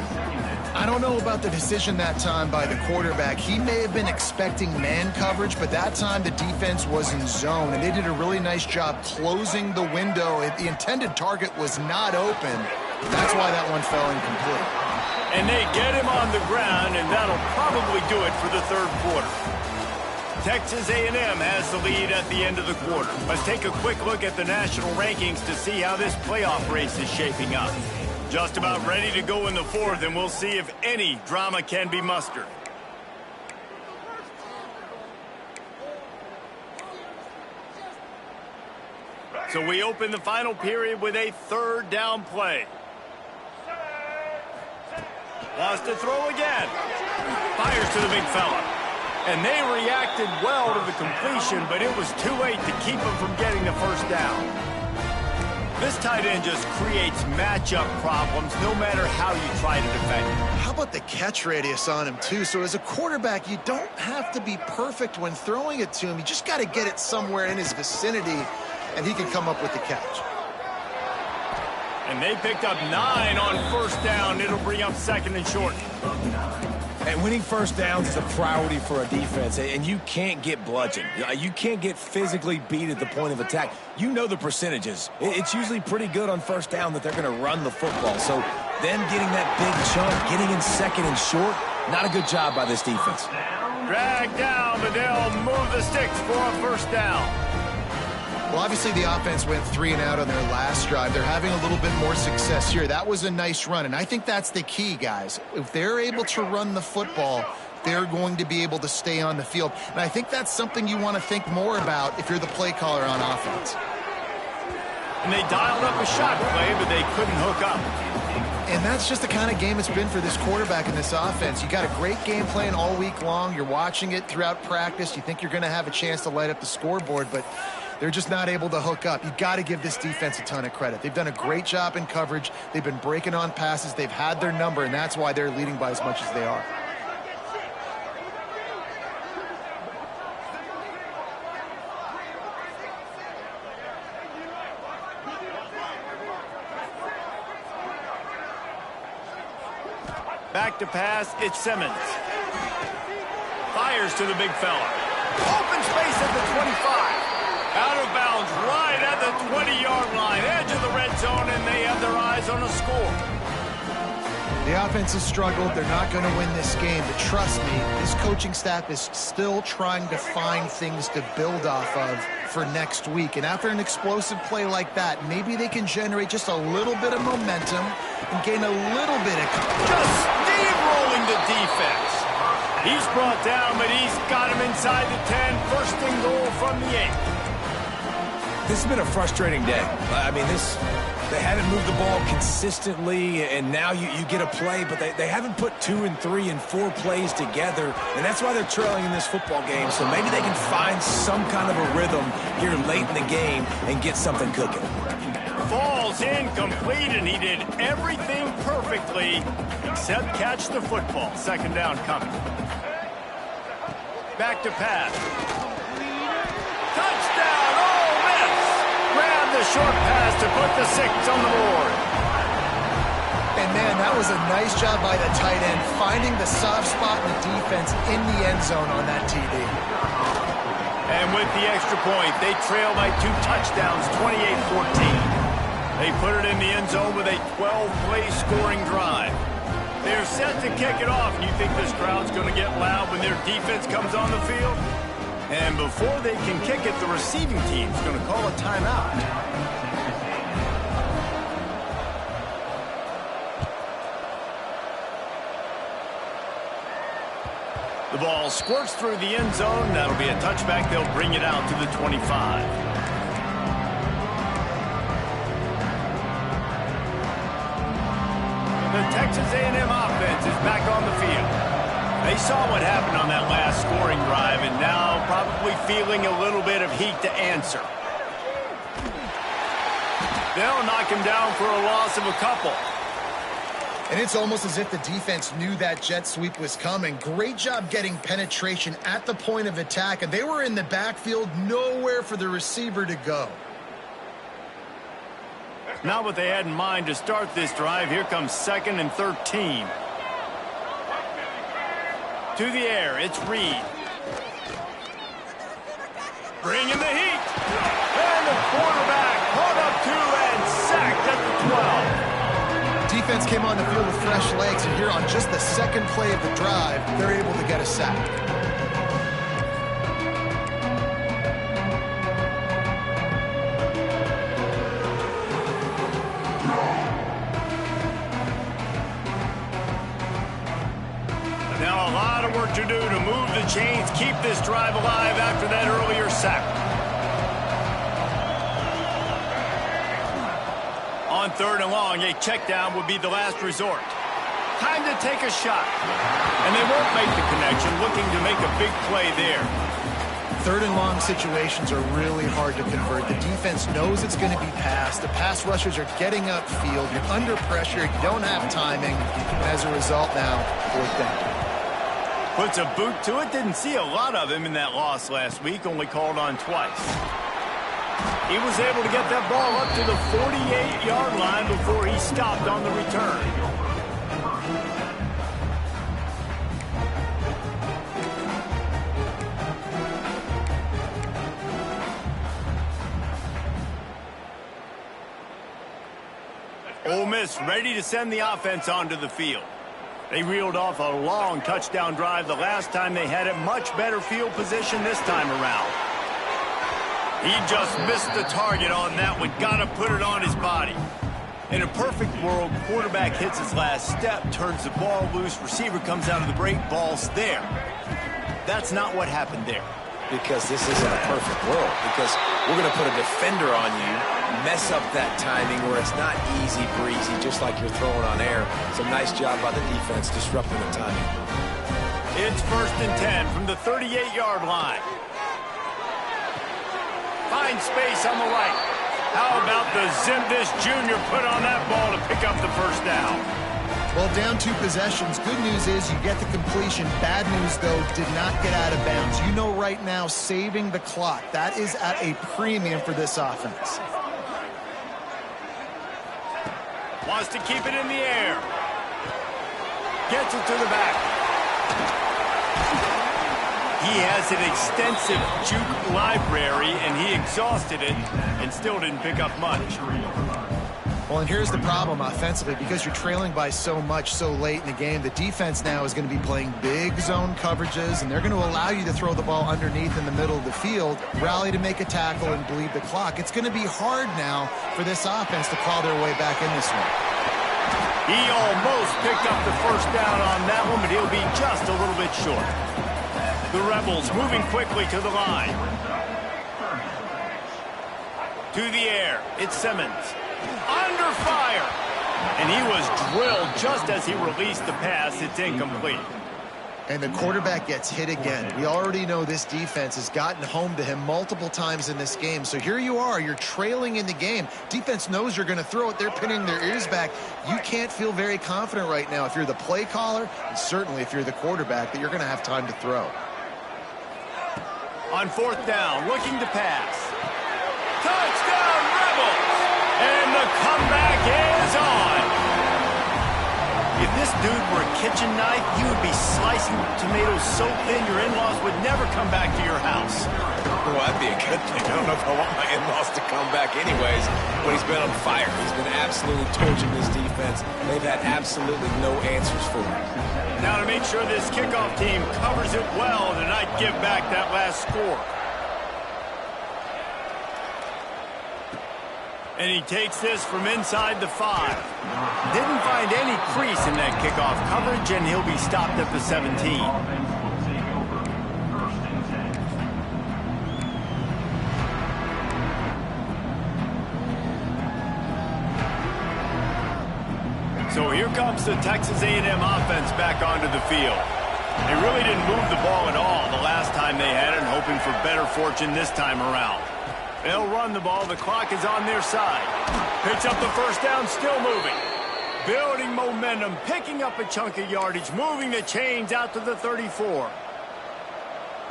I don't know about the decision that time by the quarterback. He may have been expecting man coverage, but that time the defense was in zone, and they did a really nice job closing the window. The intended target was not open. That's why that one fell incomplete. And they get him on the ground, and that'll probably do it for the third quarter. Texas A&M has the lead at the end of the quarter. Let's take a quick look at the national rankings to see how this playoff race is shaping up. Just about ready to go in the fourth, and we'll see if any drama can be mustered. So we open the final period with a third down play. Wants to throw again. Fires to the big fella. And they reacted well to the completion, but it was too late to keep them from getting the first down. This tight end just creates matchup problems no matter how you try to defend him. How about the catch radius on him, too? So as a quarterback, you don't have to be perfect when throwing it to him. You just got to get it somewhere in his vicinity, and he can come up with the catch. And they picked up 9 on first down. It'll bring up second and short. And winning first downs is a priority for a defense, and you can't get bludgeoned. You can't get physically beat at the point of attack. You know the percentages. It's usually pretty good on first down that they're going to run the football. So then getting that big chunk, getting in second and short, not a good job by this defense. Drag down, but they'll move the sticks for a first down. Well, obviously the offense went 3 and out on their last drive. They're having a little bit more success here. That was a nice run, and I think that's the key, guys. If they're able to run the football, they're going to be able to stay on the field. And I think that's something you want to think more about if you're the play caller on offense. And they dialed up a shot play, but they couldn't hook up. And that's just the kind of game it's been for this quarterback in this offense. You got a great game plan all week long. You're watching it throughout practice. You think you're going to have a chance to light up the scoreboard, but they're just not able to hook up. You got to give this defense a ton of credit. They've done a great job in coverage. They've been breaking on passes. They've had their number, and that's why they're leading by as much as they are. Back to pass, it's Simmons. Fires to the big fella. Open space at the 25. Out of bounds right at the 20-yard line. Edge of the red zone, and they have their eyes on a score. The offense has struggled. They're not going to win this game, but trust me, this coaching staff is still trying to find things to build off of for next week. And after an explosive play like that, maybe they can generate just a little bit of momentum and gain a little bit of... Just steamrolling the defense. He's brought down, but he's got him inside the 10. First and goal from the 8. This has been a frustrating day. I mean, they haven't moved the ball consistently, and now you get a play, but they haven't put 2 and 3 and 4 plays together, and that's why they're trailing in this football game. So maybe they can find some kind of a rhythm here late in the game and get something cooking. Falls incomplete, and he did everything perfectly except catch the football. Second down coming. Back to pass. Touchdown! Ole Miss! Grab the short pass to put the 6 on the board. And, man, that was a nice job by the tight end, finding the soft spot in the defense in the end zone on that TD. And with the extra point, they trail by 2 touchdowns, 28-14. They put it in the end zone with a 12-play scoring drive. They're set to kick it off. You think this crowd's going to get loud when their defense comes on the field? And before they can kick it, the receiving team's going to call a timeout. The ball squirts through the end zone. That'll be a touchback. They'll bring it out to the 25. The Texas A&M offense is back on the field. They saw what happened on that last scoring drive, and now probably feeling a little bit of heat to answer. They'll knock him down for a loss of a couple. And it's almost as if the defense knew that jet sweep was coming. Great job getting penetration at the point of attack, and they were in the backfield, nowhere for the receiver to go. Not what they had in mind to start this drive. Here comes 2nd and 13. To the air, it's Reed. Bringing the heat. And the quarterback caught up to and sacked at the 12. Defense came on the field with fresh legs, and here on just the second play of the drive, they're able to get a sack. Now a lot of work to do to move the chains, keep this drive alive after that earlier sack. On 3rd and long, a check down would be the last resort. Time to take a shot. And they won't make the connection, looking to make a big play there. 3rd and long situations are really hard to convert. The defense knows it's going to be passed. The pass rushers are getting upfield. You're under pressure. You don't have timing. And as a result now, 4th down. Puts a boot to it. Didn't see a lot of him in that loss last week. Only called on twice. He was able to get that ball up to the 48-yard line before he stopped on the return. Ole Miss ready to send the offense onto the field. They reeled off a long touchdown drive the last time they had it. Much better field position this time around. He just missed the target on that one. Got to put it on his body. In a perfect world, quarterback hits his last step, turns the ball loose, receiver comes out of the break, ball's there. That's not what happened there. Because this isn't a perfect world. Because we're going to put a defender on you, mess up that timing where it's not easy breezy, just like you're throwing on air. It's a nice job by the defense disrupting the timing. It's 1st and 10 from the 38-yard line. Find space on the right. How about the Zimdis Jr. put on that ball to pick up the first down? Well, down 2 possessions. Good news is you get the completion. Bad news, though, did not get out of bounds. You know right now, saving the clock. That is at a premium for this offense. Wants to keep it in the air. Gets it to the back. He has an extensive juke library, and he exhausted it and still didn't pick up much. Well, and here's the problem offensively. Because you're trailing by so much so late in the game, the defense now is going to be playing big zone coverages, and they're going to allow you to throw the ball underneath in the middle of the field, rally to make a tackle, and bleed the clock. It's going to be hard now for this offense to claw their way back in this one. He almost picked up the first down on that one, but he'll be just a little bit short. The Rebels moving quickly to the line. To the air, it's Simmons. Under fire! And he was drilled just as he released the pass. It's incomplete. And the quarterback gets hit again. We already know this defense has gotten home to him multiple times in this game. So here you are, you're trailing in the game. Defense knows you're going to throw it. They're pinning their ears back. You can't feel very confident right now if you're the play caller, and certainly if you're the quarterback, that you're going to have time to throw. On 4th down, looking to pass. Touchdown, Rebels! And the comeback is on. If this dude were a kitchen knife, you would be slicing tomatoes so thin your in-laws would never come back to your house. Well, that'd be a good thing. I don't know if I want my in-laws to come back anyways, but he's been on fire. He's been absolutely torching this defense. They've had absolutely no answers for him. Now to make sure this kickoff team covers it well to not give back that last score. And he takes this from inside the 5. Didn't find any crease in that kickoff coverage, and he'll be stopped at the 17. So here comes the Texas A&M offense back onto the field. They really didn't move the ball at all the last time they had it, hoping for better fortune this time around. They'll run the ball. The clock is on their side. Picks up the first down, still moving. Building momentum, picking up a chunk of yardage, moving the chains out to the 34.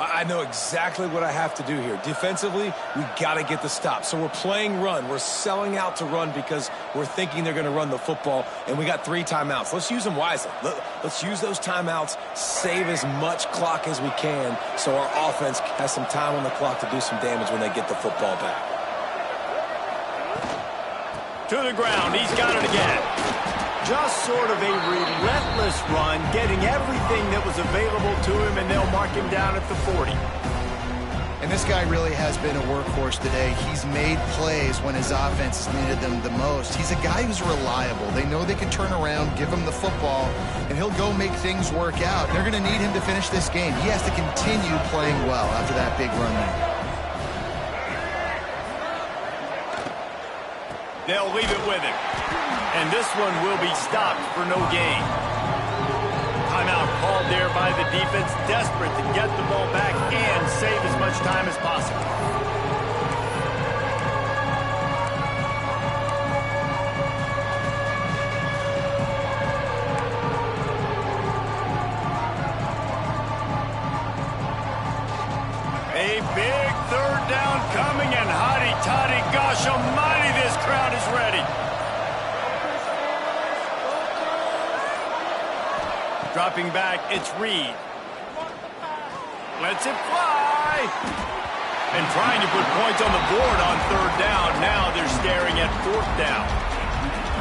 I know exactly what I have to do here. Defensively, we got to get the stop. So we're playing run. We're selling out to run because we're thinking they're going to run the football, and we got 3 timeouts. Let's use them wisely. Let's use those timeouts, save as much clock as we can so our offense has some time on the clock to do some damage when they get the football back. To the ground. He's got it again. Just sort of a relentless run, getting everything that was available to him, and they'll mark him down at the 40. And this guy really has been a workhorse today. He's made plays when his offense has needed them the most. He's a guy who's reliable. They know they can turn around, give him the football, and he'll go make things work out. They're going to need him to finish this game. He has to continue playing well after that big run there. They'll leave it with him. And this one will be stopped for no gain. Timeout called there by the defense, desperate to get the ball back and save as much time as possible. A big 3rd down coming, and hotty-toddy, gosh almighty, this crowd is ready. Dropping back, it's Reed. Lets it fly. And trying to put points on the board on 3rd down. Now they're staring at 4th down.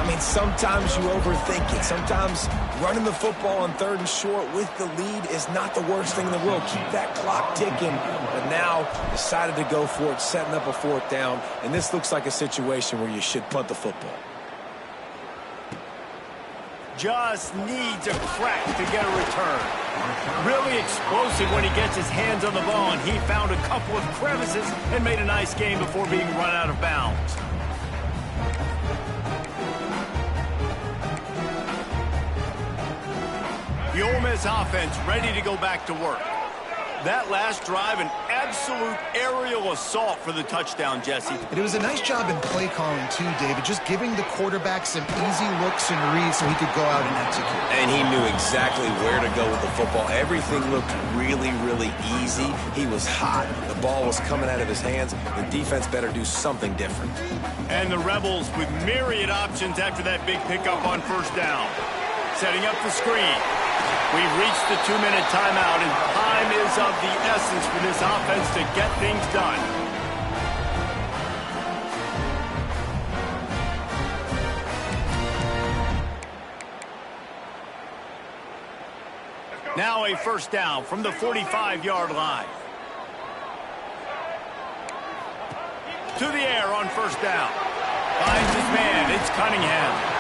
I mean, sometimes you overthink it. Sometimes running the football on 3rd and short with the lead is not the worst thing in the world. Keep that clock ticking. But now decided to go for it, setting up a 4th down. And this looks like a situation where you should punt the football. Just needs a crack to get a return. Really explosive when he gets his hands on the ball, and he found a couple of crevices and made a nice game before being run out of bounds. The Ole Miss offense ready to go back to work. That last drive, an absolute aerial assault for the touchdown, Jesse. And it was a nice job in play calling, too, David, just giving the quarterback some easy looks and reads so he could go out and execute. And he knew exactly where to go with the football. Everything looked really, really easy. He was hot. The ball was coming out of his hands. The defense better do something different. And the Rebels with myriad options after that big pickup on 1st down. Setting up the screen. We've reached the 2-minute timeout, and time is of the essence for this offense to get things done. Now a 1st down from the 45-yard line. To the air on 1st down. Finds his man. It's Cunningham.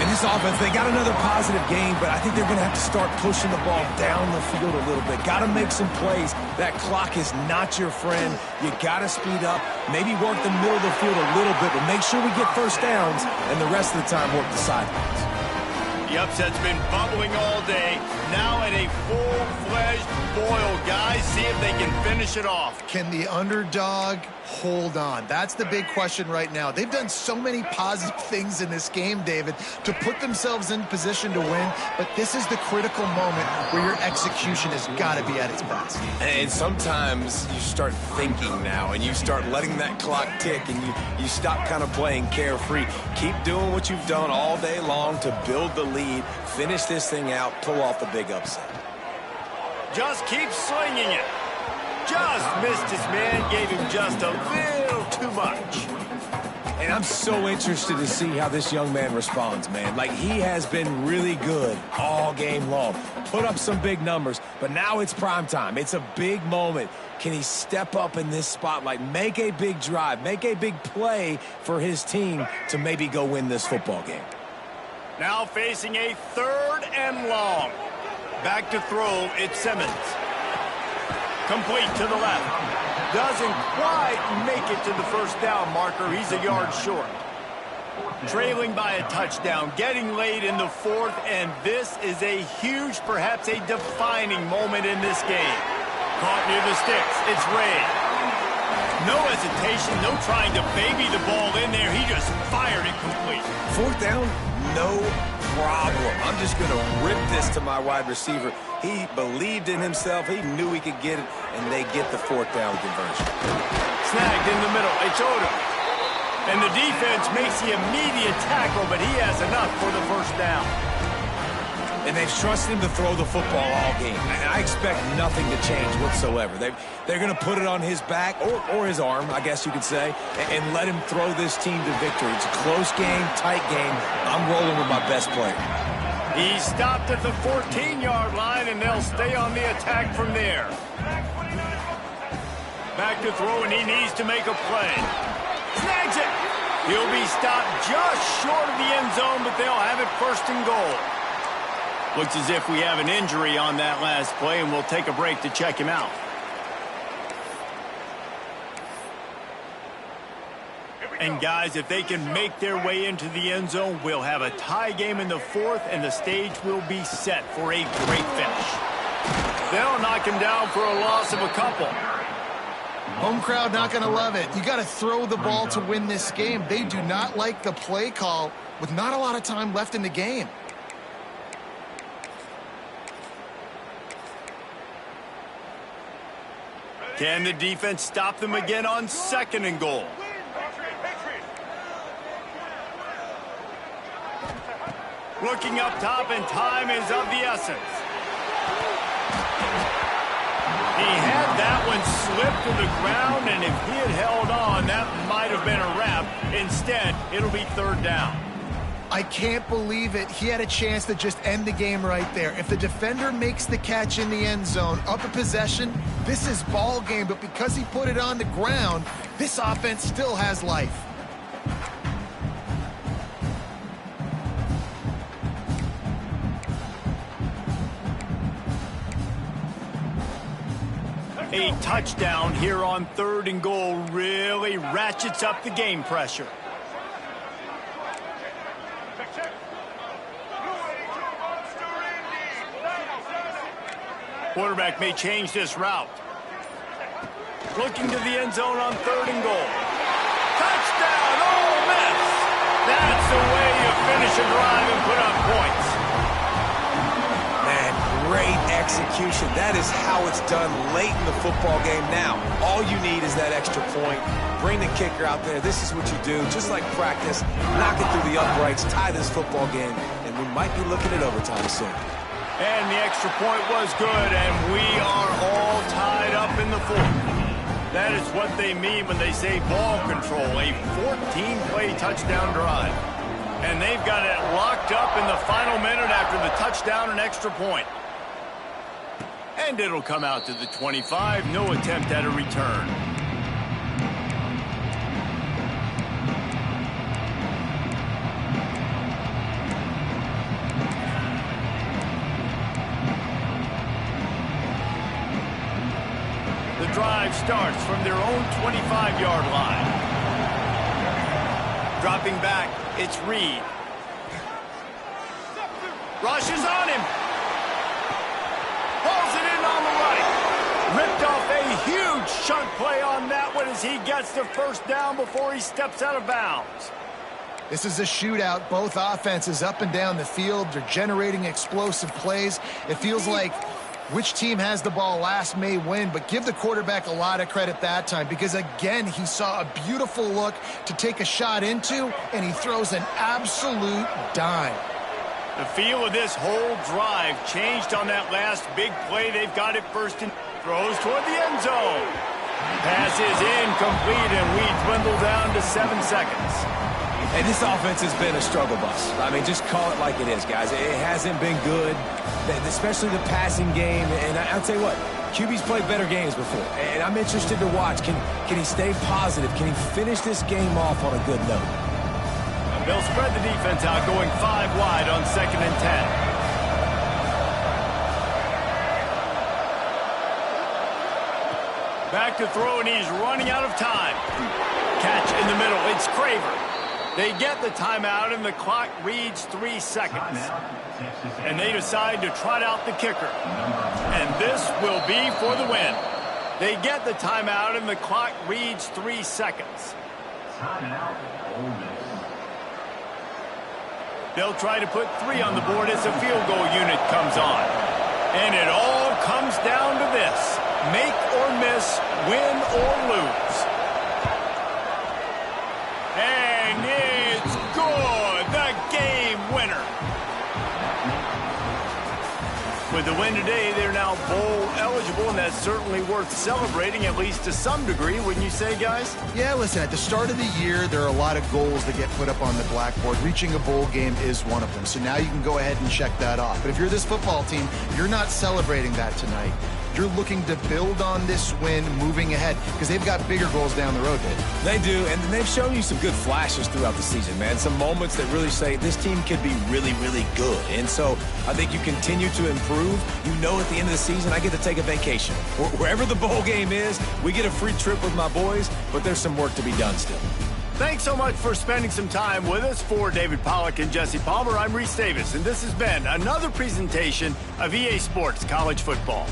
In this offense, they got another positive game, but I think they're going to have to start pushing the ball down the field a little bit. Got to make some plays. That clock is not your friend. You got to speed up, maybe work the middle of the field a little bit, but make sure we get 1st downs, and the rest of the time work the sidelines. The upset's been bubbling all day. Now at a full-fledged boil. Guys, see if they can finish it off. Can the underdog hold on? That's the big question right now. They've done so many positive things in this game, David, to put themselves in position to win, but this is the critical moment where your execution has got to be at its best. And sometimes you start thinking now, and you start letting that clock tick, and you stop kind of playing carefree. Keep doing what you've done all day long to build the lead, finish this thing out, pull off the big upset. Just keep slinging it. Just missed his man, gave him just a little too much. And I'm so interested to see how this young man responds, man. Like, he has been really good all game long. Put up some big numbers, but now it's prime time. It's a big moment. Can he step up in this spotlight, make a big drive, make a big play for his team to maybe go win this football game? Now facing a 3rd and long. Back to throw, it's Simmons. Complete to the left. Doesn't quite make it to the 1st down marker. He's a yard short. Trailing by a touchdown, getting late in the 4th, and this is a huge, perhaps a defining moment in this game. Caught near the sticks. It's Ray. No hesitation, no trying to baby the ball in there. He just fired it complete. 4th down, no problem. I'm just going to rip this to my wide receiver. He believed in himself. He knew he could get it, and they get the 4th down conversion. Snagged in the middle. It's Odom. And the defense makes the immediate tackle, but he has enough for the 1st down. And they've trusted him to throw the football all game. And I expect nothing to change whatsoever. They're going to put it on his back, or his arm, I guess you could say, and let him throw this team to victory. It's a close game, tight game. I'm rolling with my best player. He stopped at the 14-yard line, and they'll stay on the attack from there. Back to throw, and he needs to make a play. Snags it. He'll be stopped just short of the end zone, but they'll have it 1st and goal. Looks as if we have an injury on that last play, and we'll take a break to check him out. And guys, if they can make their way into the end zone, we'll have a tie game in the 4th, and the stage will be set for a great finish. They'll knock him down for a loss of a couple. Home crowd not going to love it. You got to throw the ball to win this game. They do not like the play call with not a lot of time left in the game. Can the defense stop them again on 2nd and goal? Looking up top, and time is of the essence. He had that one slip to the ground, and if he had held on, that might have been a wrap. Instead, it'll be 3rd down. I can't believe it. He had a chance to just end the game right there. If the defender makes the catch in the end zone, up a possession, this is ball game. But because he put it on the ground, this offense still has life. A touchdown here on 3rd and goal really ratchets up the game pressure. Quarterback may change this route. Looking to the end zone on 3rd and goal. Touchdown, Ole Miss! That's the way you finish a drive and put up points. Man, great execution. That is how it's done late in the football game now. All you need is that extra point. Bring the kicker out there. This is what you do. Just like practice, knock it through the uprights, tie this football game, and we might be looking at overtime soon. And the extra point was good, and we are all tied up in the 4th. That is what they mean when they say ball control, a 14-play touchdown drive. And they've got it locked up in the final minute after the touchdown and extra point. And it'll come out to the 25, no attempt at a return. The drive starts from their own 25-yard line. Dropping back, it's Reed. Rushes on him. Pulls it in on the right. Ripped off a huge chunk play on that one as he gets the first down before he steps out of bounds. This is a shootout. Both offenses up and down the field. They're generating explosive plays. It feels like which team has the ball last may win, but give the quarterback a lot of credit that time because, again, he saw a beautiful look to take a shot into, and he throws an absolute dime. The feel of this whole drive changed on that last big play. They've got it first and throws toward the end zone. Pass is incomplete, and we dwindle down to 7 seconds. And this offense has been a struggle bus. I mean, just call it like it is, guys. It hasn't been good, especially the passing game. And I'll tell you what, QB's played better games before. And I'm interested to watch. Can he stay positive? Can he finish this game off on a good note? And they'll spread the defense out, going 5 wide on 2nd and 10. Back to throw, and he's running out of time. Catch in the middle. It's Craver. They get the timeout, and the clock reads 3 seconds. And they decide to trot out the kicker. And this will be for the win. They get the timeout, and the clock reads 3 seconds. They'll try to put 3 on the board as the field goal unit comes on. And it all comes down to this. Make or miss, win or lose. And it's good. The game winner. With the win today, they're now bowl eligible, and that's certainly worth celebrating, at least to some degree, wouldn't you say, guys? Yeah, listen, at the start of the year, there are a lot of goals that get put up on the blackboard. Reaching a bowl game is one of them, so now you can go ahead and check that off. But if you're this football team, you're not celebrating that tonight. You're looking to build on this win moving ahead because they've got bigger goals down the road, Dave. They do, and they've shown you some good flashes throughout the season, man. Some moments that really say this team could be really, really good. And so I think you continue to improve. You know at the end of the season, I get to take a vacation. Wherever the bowl game is, we get a free trip with my boys, but there's some work to be done still. Thanks so much for spending some time with us. For David Pollack and Jesse Palmer, I'm Reese Davis, and this has been another presentation of EA Sports College Football.